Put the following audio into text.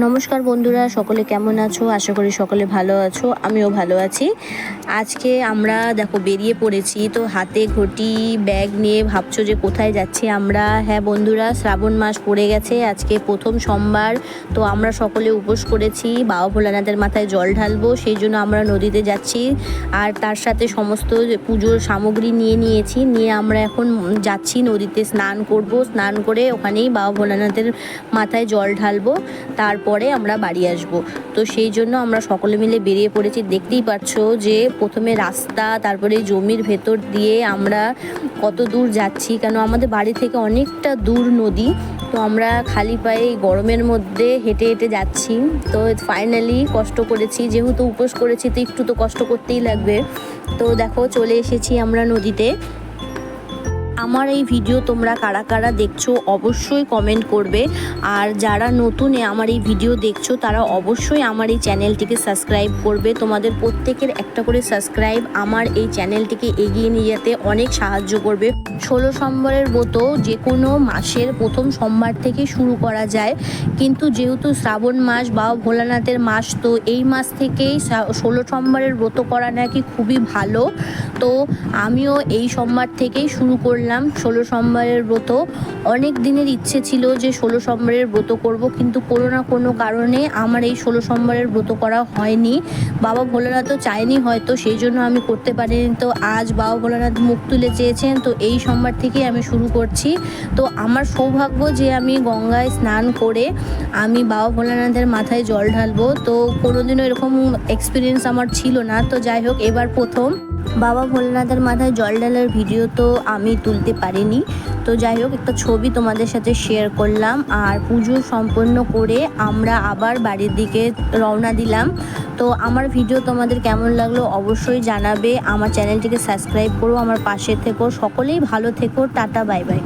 নমস্কার বন্ধুরা, সকলে কেমন আছো? আশা করি সকলে ভালো আছো, আমিও ভালো আছি। আজকে আমরা দেখো বেরিয়ে পড়েছি, তো হাতে ঘটি ব্যাগ নিয়ে ভাবছো যে কোথায় যাচ্ছি আমরা। হ্যাঁ বন্ধুরা, শ্রাবণ মাস পড়ে গেছে, আজকে প্রথম সোমবার। তো আমরা সকলে উপোস করেছি, বাবা ভোলানাথের মাথায় জল ঢালবো, সেই জন্য আমরা নদীতে যাচ্ছি। আর তার সাথে সমস্ত পুজোর সামগ্রী নিয়ে আমরা এখন যাচ্ছি নদীতে স্নান করব। স্নান করে ওখানেই বাবা ভোলানাথের মাথায় জল ঢালবো, তারপরে আমরা বাড়ি আসব। তো সেই জন্য আমরা সকলে মিলে বেরিয়ে পড়েছি। দেখতেই পাচ্ছ যে প্রথমে রাস্তা, তারপরে জমির ভেতর দিয়ে আমরা কত দূর যাচ্ছি, কেন আমাদের বাড়ি থেকে অনেকটা দূর নদী। তো আমরা খালি পায়ে গরমের মধ্যে হেঁটে হেঁটে যাচ্ছি। তো ফাইনালি কষ্ট করেছি, যেহেতু উপোস করেছি তো একটু তো কষ্ট করতেই লাগবে। তো দেখো চলে এসেছি আমরা নদীতে। আমার এই ভিডিও তোমরা কারা কারা দেখছো অবশ্যই কমেন্ট করবে। আর যারা নতুনে আমার এই ভিডিও দেখছো তারা অবশ্যই আমার এই চ্যানেলটিকে সাবস্ক্রাইব করবে। তোমাদের প্রত্যেকের একটা করে সাবস্ক্রাইব আমার এই চ্যানেলটিকে এগিয়ে নিয়ে যেতে অনেক সাহায্য করবে। 16 সোমবারের ব্রত যে কোনো মাসের প্রথম সোমবার থেকে শুরু করা যায়, কিন্তু যেহেতু শ্রাবণ মাস বা ভোলানাথের মাস, তো এই মাস থেকেই 16 সোমবারের ব্রত করা নাকি খুবই ভালো। তো আমিও এই সোমবার থেকেই শুরু করলাম 16 সোমবারের ব্রত। অনেক দিনের ইচ্ছে ছিল যে 16 সোমবারের ব্রত করব, কিন্তু কোনো না কোনো কারণে আমার এই 16 সোমবারের ব্রত করা হয়নি। বাবা ভোলানাথও চায়নি হয়তো, সেই জন্য আমি করতে পারিনি। তো আজ বাবা ভোলানাথ মুখ তুলে চেয়েছেন, তো এই সোমবার থেকেই আমি শুরু করছি। তো আমার সৌভাগ্য যে আমি গঙ্গায় স্নান করে আমি বাবা ভোলানাথের মাথায় জল ঢালবো। তো কোনোদিনও এরকম এক্সপিরিয়েন্স আমার ছিল না। তো যাই হোক, এবার প্রথম বাবা ভোলানাথের মাথায় জল ঢালার ভিডিও তো আমি তুলতে পারিনি। তো যাই হোক, একটা ছবি তোমাদের সাথে শেয়ার করলাম। আর পুজো সম্পন্ন করে আমরা আবার বাড়ির দিকে রওনা দিলাম। তো আমার ভিডিও তোমাদের কেমন লাগলো অবশ্যই জানাবে। আমার চ্যানেলটিকে সাবস্ক্রাইব করো, আমার পাশে থেকো, সকলেই ভালো থেকো। Tata, bye bye.